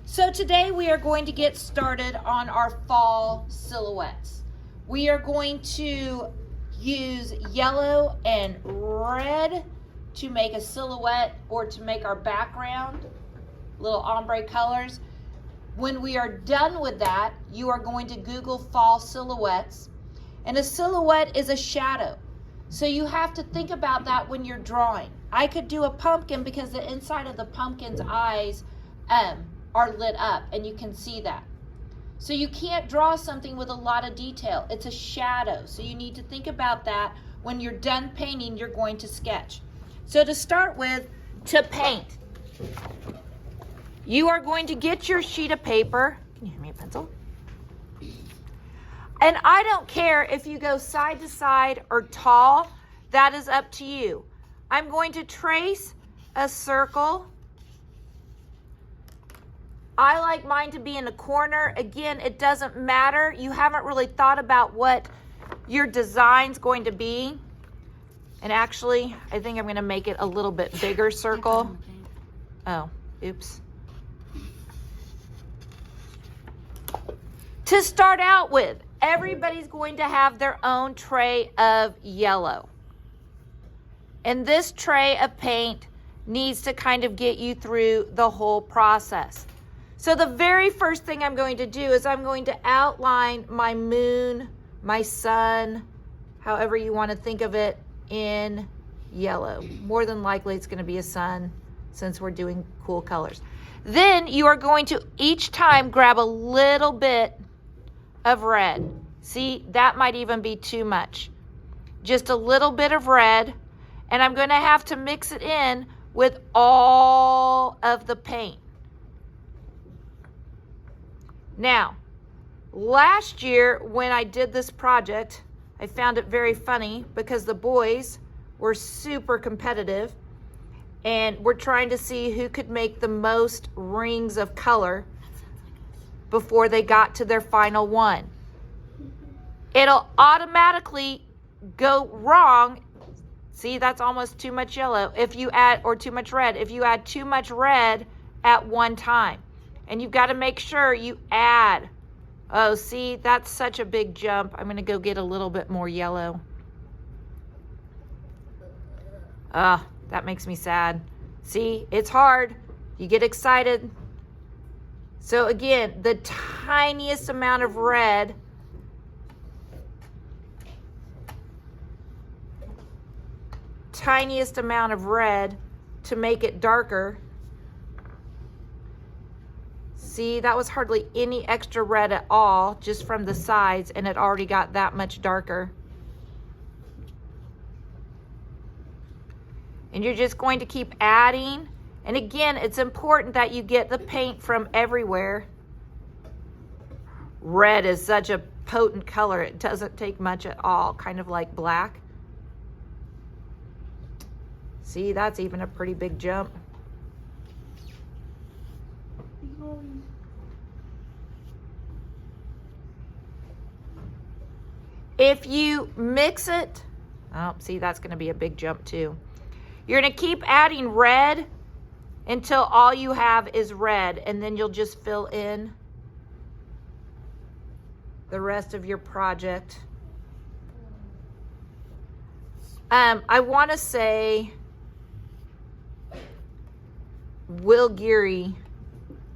So today we are going to get started on our fall silhouettes. We are going to use yellow and red to make a silhouette or to make our background, little ombre colors. When we are done with that, you are going to Google fall silhouettes. And a silhouette is a shadow. So you have to think about that when you're drawing. I could do a pumpkin because the inside of the pumpkin's eyes are lit up and you can see that. So you can't draw something with a lot of detail. It's a shadow. So you need to think about that when you're done painting, you're going to sketch. So to start with, to paint, you are going to get your sheet of paper. Can you hand me a pencil? And I don't care if you go side to side or tall, that is up to you. I'm going to trace a circle. I like mine to be in a corner. Again, it doesn't matter. You haven't really thought about what your design's going to be. And actually, I think I'm going to make it a little bit bigger circle. Oh, oops. To start out with, everybody's going to have their own tray of yellow. And this tray of paint needs to kind of get you through the whole process. So the very first thing I'm going to do is I'm going to outline my moon, my sun, however you want to think of it, in yellow. More than likely it's going to be a sun since we're doing cool colors. Then you are going to each time grab a little bit of red. See, that might even be too much. Just a little bit of red, and I'm going to have to mix it in with all of the paint. Now, last year when I did this project, I found it very funny because the boys were super competitive and we're trying to see who could make the most rings of color before they got to their final one. It'll automatically go wrong. See, that's almost too much yellow if you add, or too much red, if you add too much red at one time. And you've got to make sure you add. Oh, see, that's such a big jump. I'm going to go get a little bit more yellow. That makes me sad. See, it's hard. You get excited. So again, the tiniest amount of red to make it darker. See, that was hardly any extra red at all, just from the sides, and it already got that much darker. And you're just going to keep adding. And again, it's important that you get the paint from everywhere. Red is such a potent color. It doesn't take much at all, kind of like black. See, that's even a pretty big jump. If you mix it, oh, see, that's going to be a big jump too. You're going to keep adding red until all you have is red, and then you'll just fill in the rest of your project. I want to say Will Geary.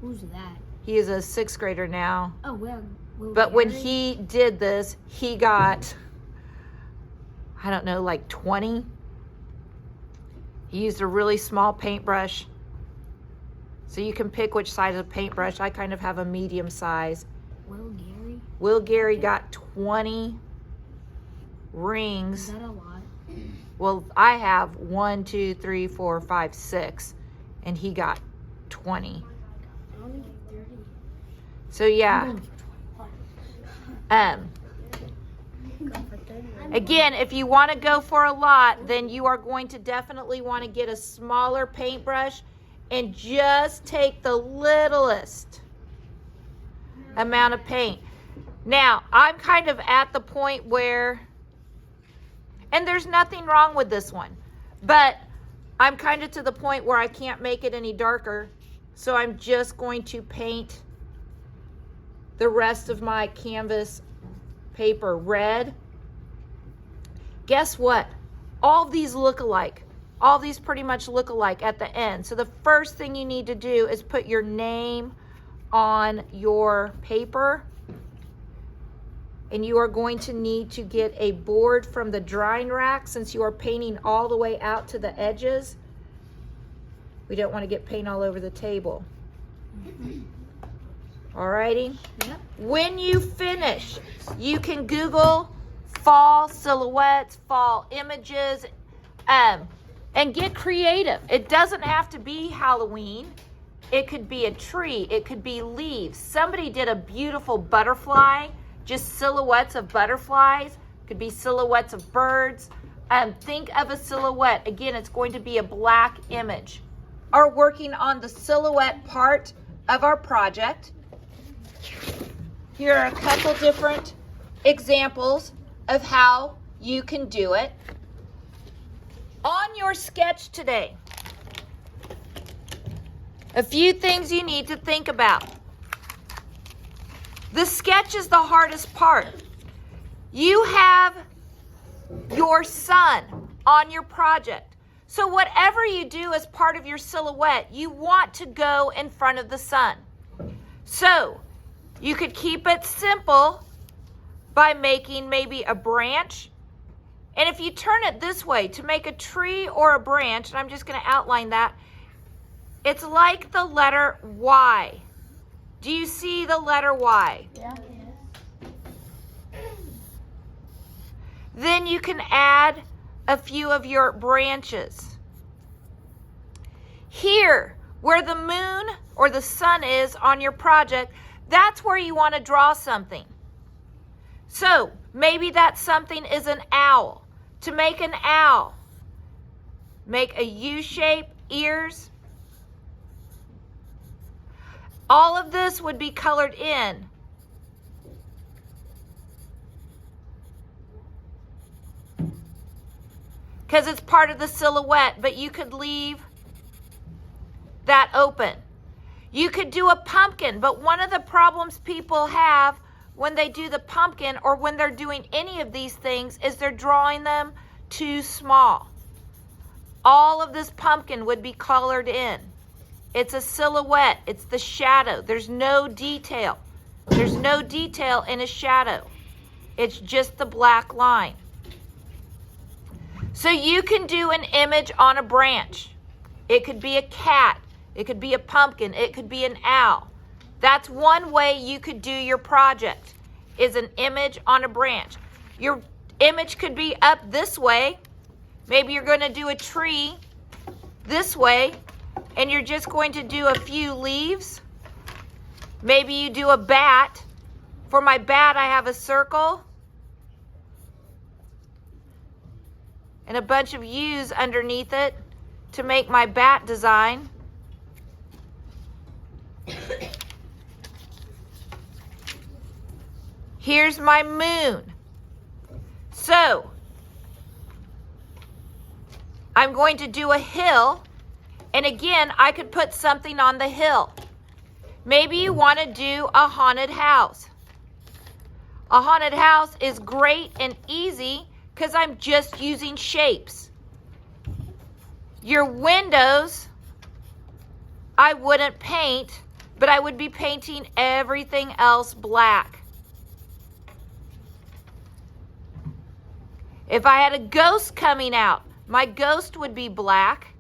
Who's that? He is a 6th grader now. Oh, well. But when he did this, he got, I don't know, like 20. He used a really small paintbrush. So you can pick which size of paintbrush. I kind of have a medium size. Will Geary? Will Geary got 20 rings. Is that a lot? Well, I have 1, 2, 3, 4, 5, 6. And he got 20. I only get 30. So yeah. Again, if you want to go for a lot, then you are going to definitely want to get a smaller paintbrush and just take the littlest amount of paint. Now, I'm kind of at the point where, and there's nothing wrong with this one, but I'm kind of to the point where I can't make it any darker. So I'm just going to paint the rest of my canvas paper red. Guess what? All these look alike. All these pretty much look alike at the end. So the first thing you need to do is put your name on your paper. And you are going to need to get a board from the drying rack since you are painting all the way out to the edges. We don't want to get paint all over the table. Alrighty? Yep. When you finish, you can Google fall silhouettes, fall images, and get creative. It doesn't have to be Halloween. It could be a tree. It could be leaves. Somebody did a beautiful butterfly, just silhouettes of butterflies. Could be silhouettes of birds. Think of a silhouette. Again, it's going to be a black image. Are working on the silhouette part of our project. Here are a couple different examples of how you can do it. On your sketch today, a few things you need to think about. The sketch is the hardest part. You have your sun on your project. So whatever you do as part of your silhouette, you want to go in front of the sun. So you could keep it simple by making maybe a branch. And if you turn it this way to make a tree or a branch, and I'm just going to outline that, it's like the letter Y. Do you see the letter Y? Yeah. Then you can add a few of your branches. Here, where the moon or the sun is on your project, that's where you want to draw something. So maybe that something is an owl. To make an owl, make a U shape, ears. All of this would be colored in. Because it's part of the silhouette, but you could leave that open. You could do a pumpkin, but one of the problems people have when they do the pumpkin or when they're doing any of these things is they're drawing them too small. All of this pumpkin would be colored in. It's a silhouette. It's the shadow. There's no detail. There's no detail in a shadow. It's just the black line. So you can do an image on a branch. It could be a cat. It could be a pumpkin. It could be an owl. That's one way you could do your project, is an image on a branch. Your image could be up this way. Maybe you're going to do a tree this way, and you're just going to do a few leaves. Maybe you do a bat. For my bat, I have a circle and a bunch of U's underneath it to make my bat design. Here's my moon. So I'm going to do a hill, and again, I could put something on the hill. Maybe you want to do a haunted house. A haunted house is great and easy because I'm just using shapes. Your windows, I wouldn't paint, but I would be painting everything else black. If I had a ghost coming out, my ghost would be black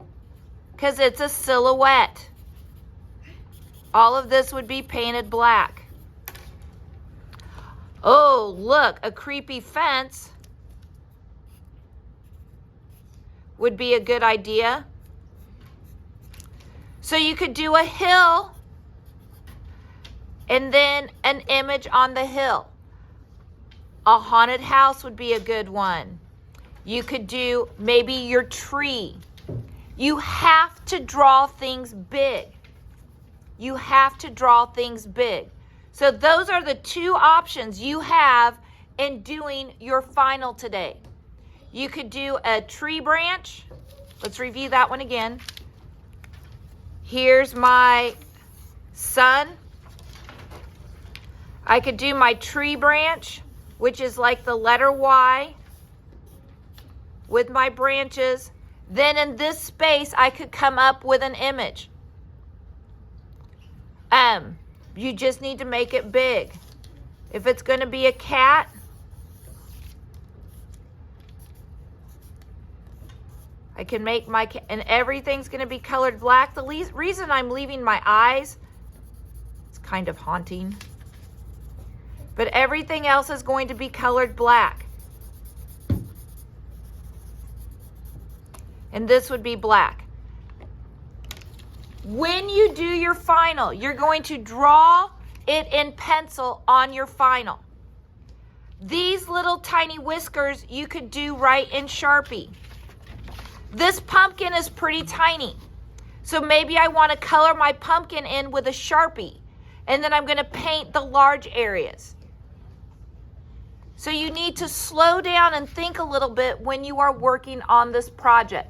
because it's a silhouette. All of this would be painted black. Oh, look, a creepy fence would be a good idea. So you could do a hill and then an image on the hill. A haunted house would be a good one. You could do maybe your tree. You have to draw things big. You have to draw things big. So those are the two options you have in doing your final today. You could do a tree branch. Let's review that one again. Here's my sun. I could do my tree branch, which is like the letter Y with my branches. Then in this space, I could come up with an image. You just need to make it big. If it's going to be a cat, I can make my cat, and everything's going to be colored black. The reason I'm leaving my eyes, it's kind of haunting, but everything else is going to be colored black. And this would be black. When you do your final, you're going to draw it in pencil on your final. These little tiny whiskers you could do right in Sharpie. This pumpkin is pretty tiny. So maybe I want to color my pumpkin in with a Sharpie. And then I'm going to paint the large areas. So you need to slow down and think a little bit when you are working on this project.